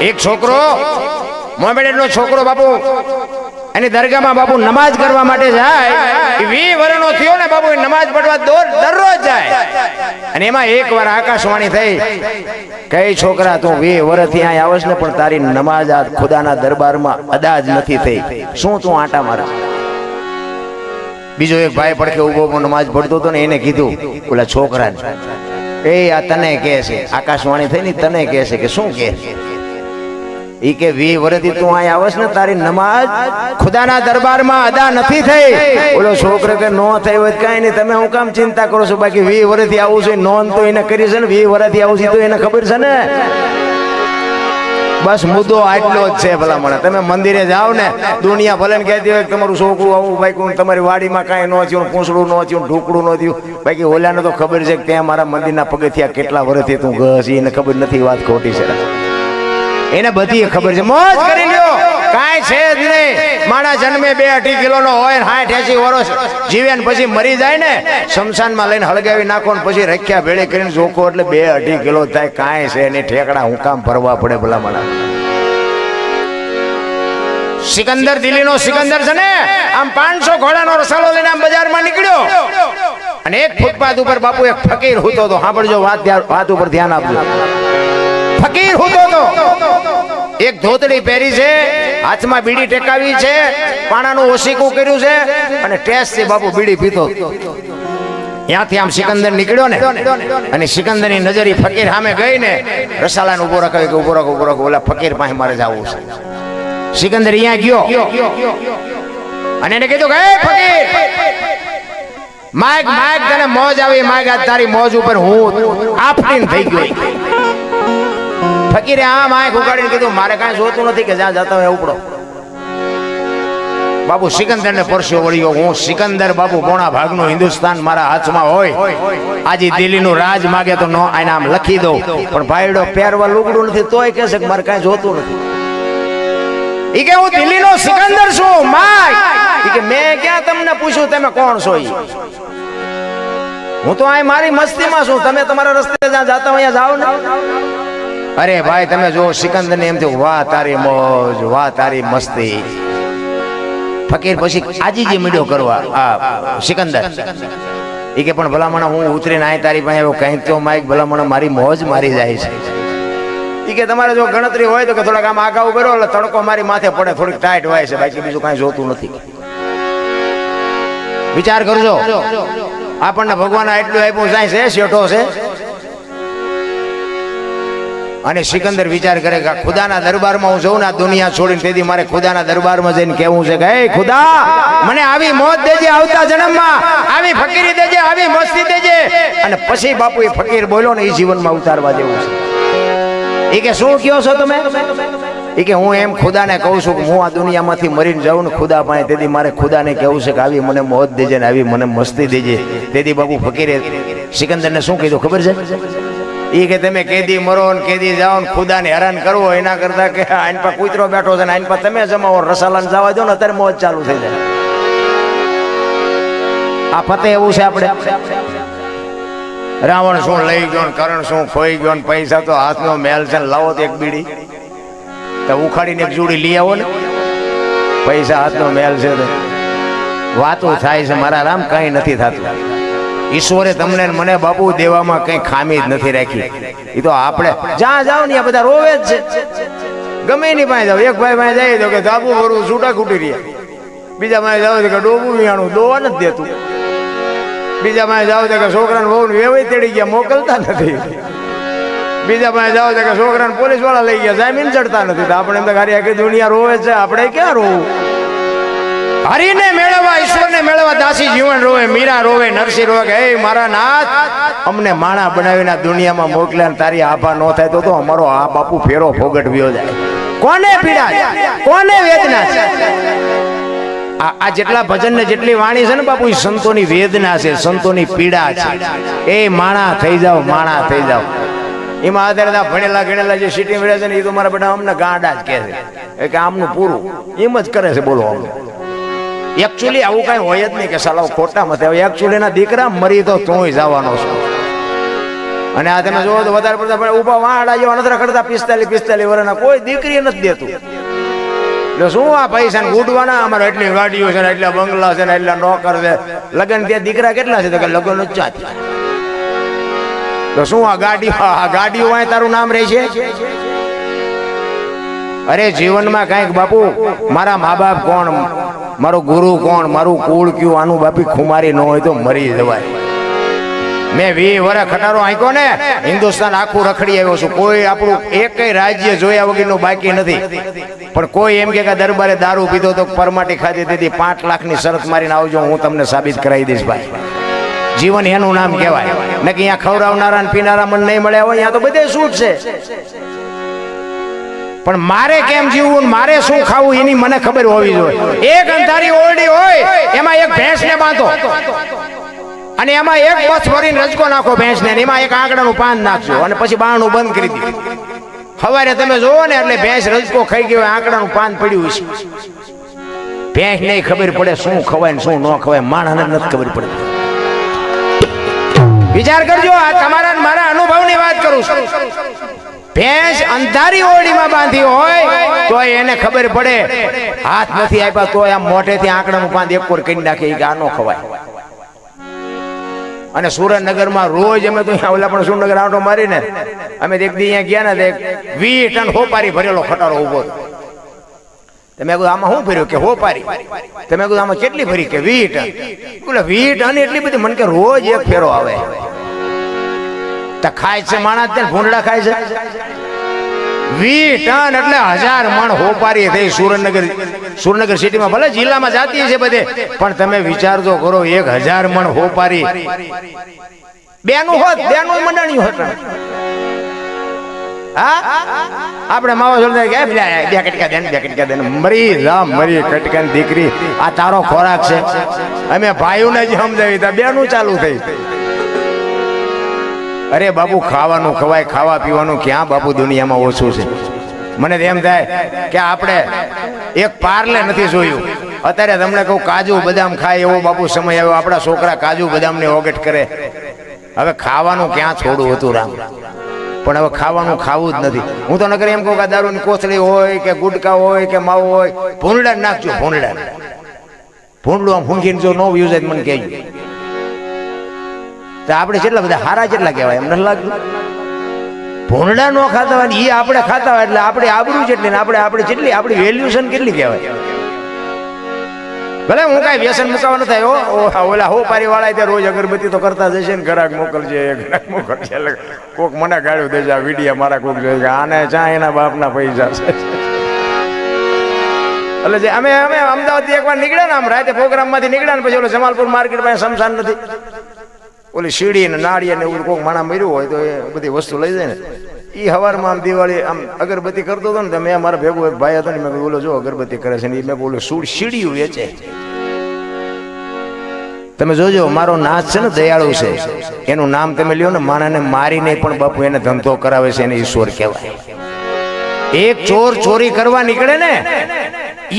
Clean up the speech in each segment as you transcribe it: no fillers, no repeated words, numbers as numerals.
એક છોકરો મોમેડનો છોકરો બાપુ એની દરગાહમાં બાપુ નમાજ કરવા માટે જાય. 20 વર્ષનો થયો ને બાપુ નમાજ પડવા દરરોજ જાય. અને એમાં એકવાર આકાશવાણી થઈ, કઈ છોકરા તું 20 વર્ષથી અહીં આવશ ને પણ તારી નમાજ આ ખુદાના દરબારમાં અદા જ નથી થઈ, શું તું આટા મારે? બીજો એક ભાઈ પડખે ઉભો નમાજ પડતો હતો ને એને કીધું ઓલા છોકરાને, એ આ તને કહે છે, આકાશવાણી થઈ ને તને કહે છે કે શું કહે? ઈ કે 20 વર્ષથી તું અહીં આવશ ને તારી નમાજ ખુદાના દરબારમાં અદા નથી થઈ. ઓલો છોકરો કે નો થઈ હોય કઈ નહીં, તમે હું કામ ચિંતા કરો છો? બાકી 20 વર્ષથી આવું છે, નોંધ તો એને કરી છે ને, 20 વર્ષથી આવું છે તો એને ખબર છે ને. બસ મુદ્દો આટલો જ છે. ભલા મને તમે મંદિરે જાઓ ને, દુનિયા ભલે ને કહેતી હોય તમારું છોકરું આવું ભાઈ, તમારી વાડીમાં કાંઈ ન થયું, પૂંછડું ન થયું, ઢોકળું ન થયું, બાકી ઓલાને તો ખબર છે કે ત્યાં મારા મંદિરના પગથિયા કેટલા વર્ષથી તું ગયો, એને ખબર નથી. વાત ખોટી છે, એને બધી ખબર છે. મોજ કરી લ્યો, કાંઈ છે જ નહીં. માણા જન્મે 2-2.5 કિલોનો હોય, 60-80 વર્ષ જીવે ને પછી મરી જાય ને, શમશાનમાં લઈને હળગાવી નાખો ને પછી રખ્યા ભેળે કરીને જોખો એટલે 2-2.5 કિલો થાય. કાંઈ છે નહીં. ઠેકડા હું કામ ભરવા પડે ભલા માણા. સિકંદર દિલ્હીનો સિકંદર છે ને, આમ 500 ઘોડાનો રસાલો લઈને આમ બજારમાં નીકળ્યો અને એક ફૂટપાથ ઉપર બાપુ એક ફકીર હોતો હતો. સાંભળજો વાત ઉપર ધ્યાન આપજો. ફકીર હોતો હતો, એક ધોતડી પહેરી છે, હાથમાં બીડી ટેકાવી છે, પાણાનું ઓશીકું કર્યું છે અને ટેસ્ટ થી બાપુ બીડી પીતો. ત્યાંથી આમ સિકંદર નીકળ્યો ને, અને સિકંદરની નજર ફકીર સામે ગઈ ને, રસાલાને ઉભો રાખ્યો કે ઉભો રાખો, ઓલા ફકીર પાસે મારે જવું છે. સિકંદર અહીંયા ગયો અને એને કીધું કે ફકીર માગ તને મોજ આવી, માગ આજ તારી મોજ ઉપર હું આફરીન થઈ ગયો. ફકીરે આમ આંખ ઉગાડીને કીધું મારે કાંઈ જોતું નથી કે જ્યાં જતા હોય ઉપડો. બાપુ સિકંદર ને પરસ્યો વળ્યો. હું સિકંદર બાપુ પોણા ભાગનું હિન્દુસ્તાન મારા હાથમાં હોય, આજે દિલ્હીનું રાજ માગે તો નો આને આમ લખી દઉં, પણ ભાઈડો પહેરવા લુગડું નથી તોય કહેશે કે મારે કાંઈ જોતું નથી. ઈ કે હું દિલ્હીનો સિકંદર છું માગ. ઈ કે મેં ક્યાં તમને પૂછ્યું તમે કોણ છો? હું તો અહીં મારી મસ્તીમાં છું, તમે તમારા રસ્તે જ્યાં જતા હોય જાઓ ને. અરે ભાઈ તમે જો સિકંદર ને એમ થયું, વાહ તારી મોજ, વાહ તારી મસ્તી. ફકીર પછી આજી જે મીડો કરવા આ સિકંદર એ કે પણ ભલામણા હું ઉતરીને આય તારી પાસે કઈ તો માઈક ભલામણા મારી મોજ મારી જાય છે. એ કે તમારે જો ગણતરી હોય તો કે થોડાક આમ આગા ઉભો એટલે તડકો મારી માથે પડે, થોડીક ટાઈટ હોય છે, બાકી બીજું કઈ જોતું નથી. વિચાર કરજો, આપણને ભગવાન એટલું આપ્યું જાય છે, શેઠો છે. અને સિકંદર વિચાર કરે કે ખુદાના દરબારમાં હું જઉં ને, આ દુનિયા છોડીને, તેથી મારે ખુદાના દરબારમાં જઈને કેવું છે કે હે ખુદા, મને આવી મોત દેજે આવતા જન્મમાં, આવી ફકીરી દેજે, આવી મસ્તી દેજે. અને પછી બાપુ એ ફકીર બોલ્યો ને, એ જીવનમાં ઉતારવા જેવું છે. એ કે શું કહો છો તમે? એ કે હું એમ ખુદાને કહું છું કે હું આ દુનિયામાંથી મરીને જાઉં ને ખુદા પાસે, તેથી મારે ખુદાને કહેવું છે કે આવી મને મોત દેજે ને આવી મને મસ્તી દેજે. તેથી બાપુ ફકીરે સિકંદરને શું કીધું ખબર છે? એ કે તમે કેદી મરો ને કેદી જાઓ ને ખુદાને હેરાન કરવો એના કરતા કે આઈન પર કૂતરો બેઠો છે ને આઈન પર તમે જમાવો, રસાલાને જવા દો ને અત્યારે મોજ ચાલુ થઈ જાય. આ ફતે એવું છે આપણે. રાવણ શું લઈ ગયો ને કરણ શું ખોઈ ગયો ને પૈસા તો હાથનો મેલ છે ને, લાવો તો એક બીડી તો ઉખાડીને એક જોડી લઈ આવો ને, પૈસા હાથનો મેલ છે. વાતો થાય છે મારા રામ, કઈ નથી થતું. ઈશ્વરે તમને મને બાપુ દેવામાં કઈ ખામી જ નથી રાખી. એ તો આપણે જ્યાં જાવ ને બધા રોવે જ છે. ગમે એની પાસે જાવ, એક ભાઈ પાસે જાય તો કે ધાબુ ભરવું છૂટા ખૂટી રહ્યા, બીજા પાસે જાવ તો કે ડોબું વિયાણું દોવા નથી દેતું, બીજા પાસે જાવ તો કે છોકરાને બહુ વેવાઈ તેડી ગયા મોકલતા નથી, બીજા પાસે જાવ તો કે છોકરાને પોલીસ વાળા લઈ ગયા જામીન ચડતા નથી. તો આપણે એમ તો ખાલી આખી દુનિયા રોવે છે, આપણે ક્યાં રોવું? હરિને મેળવવા, ઈશ્વરને મેળવવા દાસી જીવન રોવે, મીરા રોવે, નરસિંહ રોવે કે હે મારા નાથ, અમને માણા બનાવીને દુનિયામાં મોકલ્યા ને તારી આભા ન થાય તો અમારો આ બાપુ ફેરો ફોગટવ્યો જાય. કોને પીડા છે, કોને વેદના છે? આ જેટલા ભજન ને જેટલી વાણી છે ને બાપુ, એ સંતોની વેદના છે, સંતોની પીડા છે. એ માણા થઈ જાવ, માણા થઈ જાવ. એમાં આધારે ભણેલા ગણેલા જે સિટી મળે છે ને, એ તો મારા બેટા અમને ગાંડા જ કહે છે કે આમનું પૂરું એમ જ કરે છે. બોલો એકચ્યુઅલી આવું કઈ હોય જ નહીં કે સાલાવ ખોટા મતે. એકચ્યુઅલી ના દીકરા મરી તો તું જવાનો છો. અને આ તમે જોવો તો વધારે પડતા ઉભા વાડા જેવા નથી રખડતા 45 વર્ષના કોઈ દીકરી નથી દેતું. એટલે શું આ પૈસા ને ગુડવાના, અમારે એટલી ગાડીઓ છે ને એટલા બંગલા છે ને એટલા નોકર છે, લગ્ન ત્યાં દીકરા કેટલા છે તો કે લગ્ન જ ચાત. તો શું આ ગાડીઓ વાય તારું નામ રહે છે? અરે જીવનમાં કઈક બાપુ, મારા મા બાપ કોણ, મારો ગુરુ કોણ, મારું કુળ કયું, આનું બાપી ખુમારી ન હોય તો મરી જવાય. મેં 20 વર્ષ ખટારો આંક્યો ને, હિન્દુસ્તાન આખું રખડી આવ્યો છું. કોઈ આપણું એક રાજ્ય જોયા વગરનું બાકી નથી. પણ કોઈ એમ કે દરબારે દારૂ પીધો તો પરમાટી ખાધી હતી, 5 લાખની શરત મારીને આવજો, હું તમને સાબિત કરાવી દઈશ. ભાઈ જીવન એનું નામ કહેવાય ને કે અહીંયા ખવડાવનારા ને પીનારા મન નહીં મળ્યા હોય, અહીંયા તો બધે છૂટ છે. પણ મારે કેમ જીવવું, મારે શું ખાવું એની મને ખબર હોવી જોઈએ. એક અંધારી ઓરડી હોય, એમાં એક ભેંસને બાંધો અને એમાં એક બસ ભરીને રજકો નાખો ભેંસને, એમાં એક આંકડાનું પાન નાખજો અને પછી બારણું બંધ કરી દો. સવારે તમે જોવો ને એટલે ભેંસ રજકો ખાઈ ગયો, આંકડાનું પાન પડ્યું છે. ભેંસ નહીં ખબર પડે શું ખવાય ને શું ન ખવાય, માણસને નથી ખબર પડે. વિચાર કરજો, આ તમારા મારા અનુભવની વાત કરું છું. ભેંસ અંધારી ઓરડીમાં બાંધી હોય તો એને ખબર પડે, હાથ નથી આપ્યા તો આમ મોઢેથી આંકડાનું પાન એક કોર કરી નાખે કે આ ન ખવાય. અને સુરેન્દ્રનગરમાં રોજ અમે તો ઓલા પણ સુરેન્દ્રનગર આંટો મારીને અમે એક દી અહીંયા ગયા ને, 20 ટન હોપારી ભરેલો ખટારો ઉભો. તમે કીધું આમાં શું ભર્યું કે હોપારી? તમે કીધું આમાં કેટલી ભરી કે 20 ટન? બોલે 20 ટન એટલી બધી? મને કે રોજ એક ફેરો આવે. તો ખાય છે માણસ ને ભૂંડડા ખાય છે. 20 ટન એટલે 1000 મણ હોપારી થઈ સુરેન્દ્રનગર સિટીમાં. ભલે જિલ્લામાં જાતી છે બધે, પણ તમે વિચારજો કરો, 1000 મણ હોપારી બેનું હોત, બેનું મંડળ્યું હોત. હા આપણે માવો જોડે કે બે કટકા દે, 2 કટકા દે, મરી જા મરી કટકાની દીકરી, આ તારો ખોરાક છે. અમે ભાઈઓને જ સમજાવી તા, બેનું ચાલુ થઈ. અરે બાપુ ખાવાનું ખવાય, ખાવા પીવાનું ક્યાં બાપુ દુનિયામાં ઓછું છે. મને એમ થાય કે આપણે એક પાર્લે નથી જોયું. અત્યારે તમને કહું કાજુ બદામ ખાય એવો બાપુ સમય આવ્યો. આપણા છોકરા કાજુ બદામ ને ઓગટ કરે. હવે ખાવાનું ક્યાં છોડવું હતું રામ, પણ હવે ખાવાનું ખાવું જ નથી. હું તો નકર એમ કહું કે દારૂની કોથળી હોય કે ગુટકા હોય કે માવો હોય, ભૂંડડા નાખજો. ભૂંડલું આમ ફૂંકીને જો નો યુઝ મને કહેજો તો આપણે કેટલા બધા હારા કેટલા કહેવાય એમ નથી લાગતું? ભૂંડડા નો ખાતા હોય એ આપણે ખાતા હોય એટલે આપણે આબરૂ જેટલી ને આપણે જેટલી આપણી વેલ્યુશન કેટલી કહેવાય. ભલે હું કઈ વ્યસન મુકાવા ન થાય. ઓલા હોપારી વાળા રોજ અગરબત્તી તો કરતા જશે ને, ઘરાક મોકલજે એટલે કોક મને ગાળ્યું દેજે, આ વિડીયા મારા કોક જોઈએ આને ચા એના બાપના પૈસા છે. એટલે જે અમે અમદાવાદ એકવાર નીકળ્યા ને, આમ રાતે પ્રોગ્રામ માંથી નીકળ્યા ને પછી ઓલો જમાલપુર માર્કેટ પાસે શમશાન નથી, ઓલી શીડી ને નાળિયા ને એવું કોઈક માણા મર્યું હોય તો એ બધી વસ્તુ લઈ જાય ને. એ સવારમાં આમ દિવાળી આમ અગરબત્તી કરતો હતો ને, તો મેં મારા ભેગો એક ભાઈ હતો ને, મેં બોલો જો અગરબત્તી કરે છે ને, મેં બોલો શીડીયું વેચે. તમે જોજો મારો નાથ છે ને દયાળુ છે, એનું નામ તમે લ્યો ને, માણાને મારીને પણ બાપુ એને ધંધો કરાવે છે, એને ઈશ્વર કહેવાય. એક ચોર ચોરી કરવા નીકળે ને,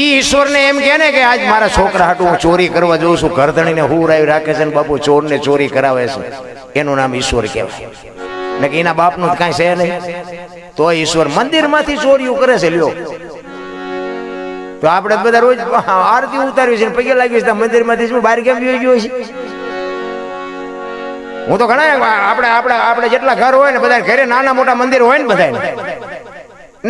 ઈ ઈશ્વરને એમ કહે ને કે આજ મારા છોકરા હાટું હું ચોરી કરવા જઉં છું, ઘરધણીને હુરાવી રાખે છે ને બાપુ ચોરને ચોરી કરાવે છે, એનું નામ ઈશ્વર કહેવાય. ને કે એના બાપનું કાંઈ છે નહીં તો ઈશ્વર મંદિરમાંથી ચોરીઓ કરે છે. લ્યો તો આપણે બધા રોજ આરતી ઉતારવી છે, પગે લાગી છે મંદિરમાંથી બહાર કેમ ગયો છે? હું તો ઘણા આપણે જેટલા ઘર હોય ને બધા ઘરે નાના મોટા મંદિર હોય ને, બધા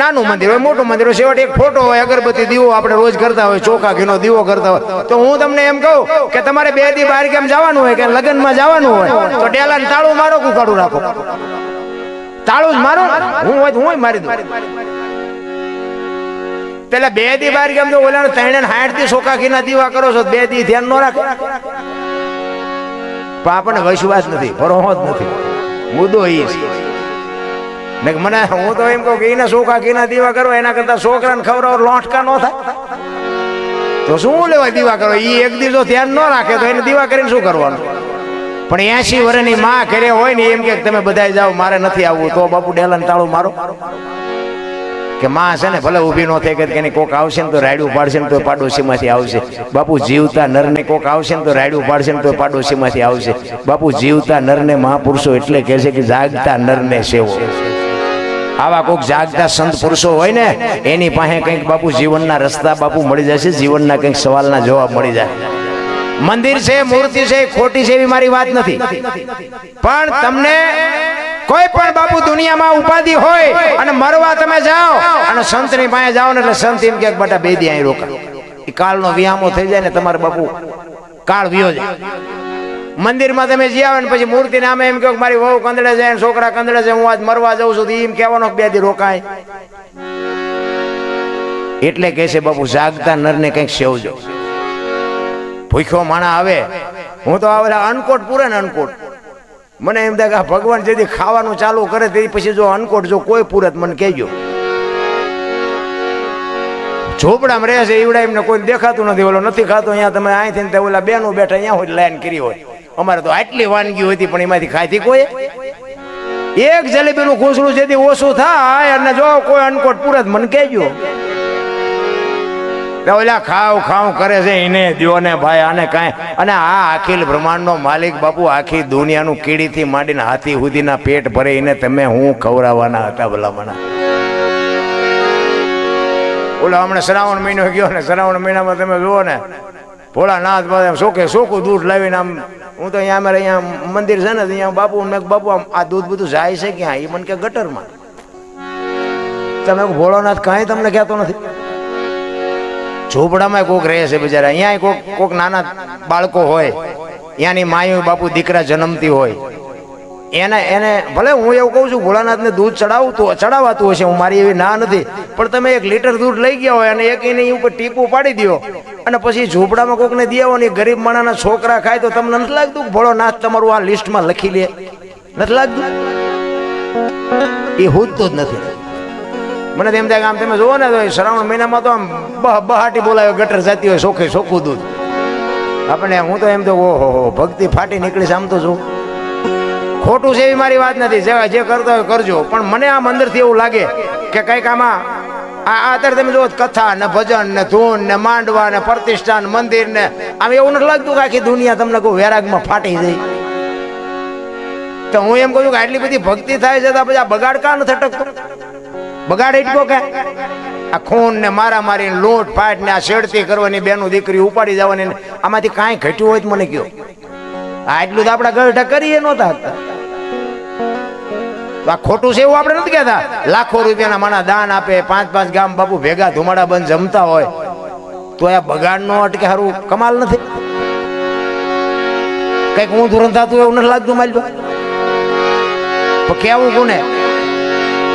નાનું મંદિર હોય મોટું મંદિર હોય, છેવટે એક ફોટો હોય, અગરબત્તી દીવો આપણે રોજ કરતા હોય, ચોખા ઘીનો દીવો કરતા હોય. તો હું તમને એમ કહું કે તમારે 2 દી બહાર કેમ જવાનું હોય કે લગ્નમાં જવાનું હોય તો ટેલાને તાળું મારો, કુકાડું રાખો, તાળું જ મારો. હું મારી દઉં. પેલા 2 દી બહાર કેમ તો ઓલા 360 થી ચોખા ઘીના દીવા કરો છો, 2 દી ધ્યાન ન રાખે. પણ આપણને વિશ્વાસ નથી, ભરોસો જ નથી. મુદ્દો એ છે મને. હું તો એમ કહું કે એના ચોખા ઘીના દીવા કરો એના કરતા છોકરાને ખવડાવો લોટકા ન થાય તો શું લેવા દીવા કરો? એ એક દિવસ ધ્યાન ન રાખે તો એને દીવા કરીને શું કરવાનું? પણ 80 વર્ષની માં ઘરે હોય ને એમ કે તમે બધા જાઓ મારે નથી આવવું, તો બાપુ ડેલાને તાળું મારો. કે માં છે ને ભલે ઊભી ન થઈ કે કોક આવશે ને તો રાયડું પાડશે ને તો પાડોશીમાંથી આવશે. બાપુ જીવતા નરને કોક આવશે ને તો રાયડું પાડશે ને તો પાડોશીમાંથી આવશે. બાપુ જીવતા નરને મહાપુરુષો એટલે કહે છે કે જાગતા નરને સેવો. આવા કોઈક જાગતા સંત પુરુષો હોય ને એની પાસે કંઈક બાપુ જીવનના રસ્તા બાપુ મળી જશે, જીવનના કંઈક સવાલના જવાબ મળી જાય. મંદિર છે, મૂર્તિ છે, ખોટી છે એવી મારી વાત નથી, પણ તમને કોઈ પણ બાપુ દુનિયામાં ઉપાધિ હોય અને મરવા તમે જાઓ અને સંતની પાસે જાઓ ને એટલે સંત એમ કે બટા બે દી અહીં રોકા. એ કાળનો વિહામો થઈ જાય ને તમારે બાપુ કાળ વિયો જાય. મંદિરમાં તમે જી આવે ને પછી મૂર્તિ નામે એમ કહો મારી વહુ કંદડે જાય, છોકરા કંદડે છે, હું આજ મરવા જાઉં છું, એમ કહેવાનો બે દી રોકાય. એટલે કહે છે બાપુ જાગતા નરને કંઈક સેવજો. ભૂખ્યો માણા આવે, હું તો આવેલા અનકોટ પૂરે ને અનકોટ, મને એમ થાય કે ભગવાન જેથી ખાવાનું ચાલુ કરે તે પછી જો અનકોટ જો કોઈ પૂરત મને કહેજો. ઝોપડામાં રહે છે એવડા એમને કોઈ દેખાતું નથી, ઓલો નથી ખાતો અહીંયા તમે અહીંથી ઓલા બેનો બેઠા અહીંયા હોય લાઈન કરી હોય. અમારે તો આટલી વાનગી હતી પણ એમાંથી ખાધી કોઈ એક જલેબીનું ખુસડું જેથી ઓછું થાય અને જો કોઈ અનકોટ પૂરત મને કહેજો. ઓલા ખાવ ખાવ કરે છે એને દ્યો ને ભાઈ આને કાંઈ. અને આ અખિલ બ્રહ્માંડનો માલિક બાપુ આખી દુનિયાનું કીડીથી માંડીને હાથી સુધીના પેટ ભરે એને તમે હું ખવડાવવાના હતા ભલામણા. ઓલા હમણાં શ્રાવણ મહિનો ગયો ને, શ્રાવણ મહિનામાં તમે જુઓ ને ભોળાનાથ શોખે ચોખ્ખું દૂધ લાવીને આમ, હું તો અહીંયા અમારે અહીંયા મંદિર છે ને અહીંયા બાપુ મેં બાપુ આ દૂધ બધું જાય છે ક્યાં? એ મને કે ગટરમાં. તમે ભોળાનાથ કાંઈ તમને કહેતો નથી. ઝોપડામાં કોક રહે છે બિચારા, અહીંયા કોક નાના બાળકો હોય, ત્યાંની માયું બાપુ દીકરા જન્મતી હોય, એને ભલે હું એવું કહું છું ભોળાનાથને દૂધ ચડાવાતું હશે, હું મારી એવી ના નથી, પણ તમે 1 લીટર દૂધ લઈ ગયા હોય અને એક એની ઉપર ટીપું પાડી દો અને પછી ઝોપડામાં કોકને દેવો ને ગરીબ માણસના છોકરા ખાય તો તમને નથી લાગતું ભોળાનાથ તમારું આ લિસ્ટમાં લખી લે? નથી લાગતું? એ હોતું જ નથી. મને એમ થાય કે આમ તમે જુઓ ને તો શ્રાવણ મહિનામાં તો આમ બહાટી બોલાવે ગટર જતી હોય ચોખ્ખે ચોખ્ખું દૂધ. આપણે હું તો એમ તો ઓહો ભક્તિ ફાટી નીકળીશ આમ તો જો. ખોટું છે એવી મારી વાત નથી, જે કરતો હોય કરજો, પણ મને આમ અંદરથી એવું લાગે કે કંઈક આમાં અત્યારે તમે જુઓ કથા ને ભજન ને ધૂન ને માંડવા ને પ્રતિષ્ઠાન મંદિર ને આમ એવું નથી લાગતું કે આખી દુનિયા તમને કોઈ વેરાગમાં ફાટી જાય? તો હું એમ કહું છું કે આટલી બધી ભક્તિ થાય છે તો પછી આ બગાડ કાં નથી અટકતો? બગાડ એટલો કે આ ખૂન ને મારામારી લૂંટ ફાટ ને આ છેડતી કરવાની, બેનું દીકરી ઉપાડી જવાની, આમાંથી કાંઈ ઘટ્યું હોય તો મને કહો. આટલું તો આપણા ગઢ કરીએ નહોતા. આ ખોટું છે એવું આપણે નથી કહેતા. લાખો રૂપિયાના માણા દાન આપે, 5-5 ગામ બાપુ ભેગા ધુમાડા બંધ જમતા હોય તો આ બગાડ નો અટકે સારું કમાલ નથી? કઈક હું ધોરણ થતું એવું નથી લાગતું મારી તો કેવું કોને?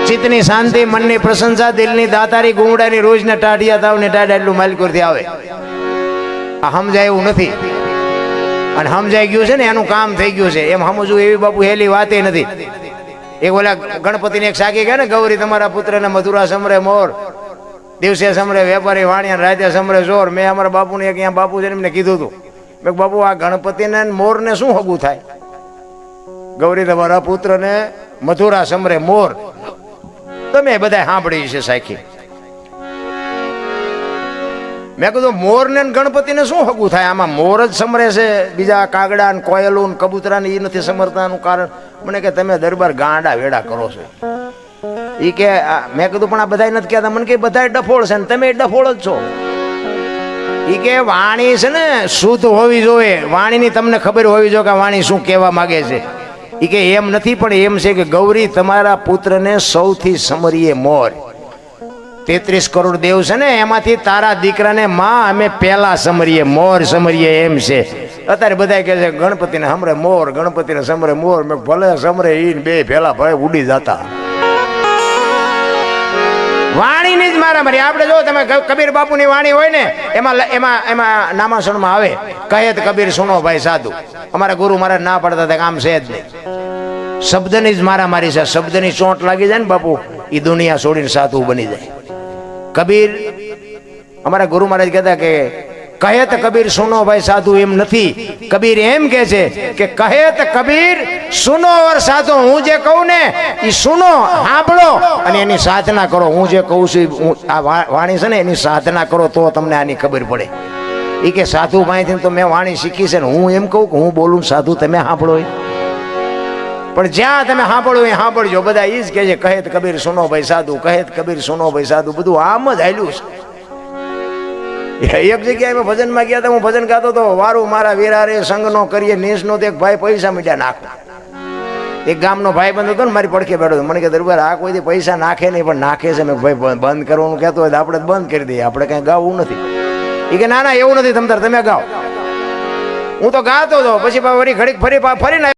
ચિત્તની શાંતિ, મનની પ્રશંસા, દિલની દાતારી, ગુંગડાની રોજને ટાઢિયા તાવ ને ટાઢા એટલું માલિકોરથી આવે. આ સમજાય એવું નથી, અને સમજાઈ ગયું છે ને એનું કામ થઈ ગયું છે એમ સમજવું એવી બાપુ હેલી વાત નથી. એક ઓલા ગણપતિને એક સાકી ગયા ને, ગૌરી તમારા પુત્રને મથુરા સમરે મોર, દિવસે સમરે વેપારી વાણિયા, રાતે સમરે ચોર. મેં અમારા બાપુને એક અહીંયા બાપુ છે એમને કીધું હતું, મેં બાપુ આ ગણપતિને મોરને શું હગું થાય? ગૌરી તમારા પુત્રને મથુરા સમરે મોર, તમે બધા સાંભળી છે સાખી. મેં કીધું મોર ને ગણપતિને શું હગું થાય? આમાં મોર જ સમરે છે, બીજા કાગડા ને કોયલું ને કબૂતરા ને એ નથી સમરતાનું કારણ? મને કે તમે દરબાર ગાંડા વેડા કરો છો. એ કે મેં કીધું પણ આ બધા નથી કહેતા. મને કે બધા ડફોળ છે ને તમે ડફોળ જ છો. એ કે વાણી છે ને શુદ્ધ હોવી જોઈએ, વાણીની તમને ખબર હોવી જોઈએ કે વાણી શું કહેવા માંગે છે. એ કે એમ નથી, પણ એમ છે કે ગૌરી તમારા પુત્રને સૌથી સમરીએ મોર. 33 કરોડ દેવ છે ને એમાંથી તારા દીકરાને માં અમે પહેલા સમરીએ, મોર સમરીએ એમ છે. અત્યારે બધા કહે છે ગણપતિને સમરે મોર, ગણપતિને સમરે મોર. મેં ભલે સમરે ઈ બે ભેલા ભાઈ ઉડી જતા. વાણીની જ મારામારી. આપણે જો તમે કબીર બાપુની વાણી હોય ને એમાં નામાસણમાં આવે કહે કબીર સુનો ભાઈ સાધુ. અમારા ગુરુ મહારાજ ના પડતા હતા કામ છે જ નહીં. શબ્દની જ મારામારી છે. શબ્દની ચોંટ લાગી જાય ને બાપુ એ દુનિયા છોડીને સાધુ બની જાય. કબીર અમારા ગુરુ મહારાજ કહેતા કે કહેત કબીર સુનો ભાઈ સાધુ એમ નથી. કબીર એમ કે છે કે કહેત કબીર સુનો ઓર સાધુ, હું જે કહું ને એ સુનો, સાંભળો અને એની સાધના કરો. હું જે કહું છું આ વાણી છે ને એની સાધના કરો તો તમને આની ખબર પડે. એ કે સાધુ પાસેથી તો મેં વાણી શીખી છે ને હું એમ કહું કે હું બોલું સાધુ તમે સાંભળો. પણ જ્યાં તમે સાંભળો એ સાંભળજો. બધા એ જ કે છે કહેત કબીર સુનો ભાઈ સાધુ, કહેત કબીર સુનો ભાઈ સાધુ, બધું આમ જ હાલ્યું છે. એક જગ્યાએ મેં ભજનમાં ગયા હતા, હું ભજન ગાતો હતો, વારું મારા વીરા રે સંગ નો કરીએ નેસ નો. એક ભાઈ પૈસા મીઠા નાખો. એક ગામનો ભાઈ બંધ હતો ને મારી પડખે બેઠો હતો. મને કે દરબાર આ કોઈ પૈસા નાખે નહીં પણ નાખે છે. મેં ભાઈ બંધ કરવાનું કહેતો હોય તો આપણે બંધ કરી દઈએ, આપણે કઈ ગાવું નથી. એ કે ના ના એવું નથી, તમે ગાઓ. હું તો ગાતો હતો, પછી વળી ઘડીક ફરીને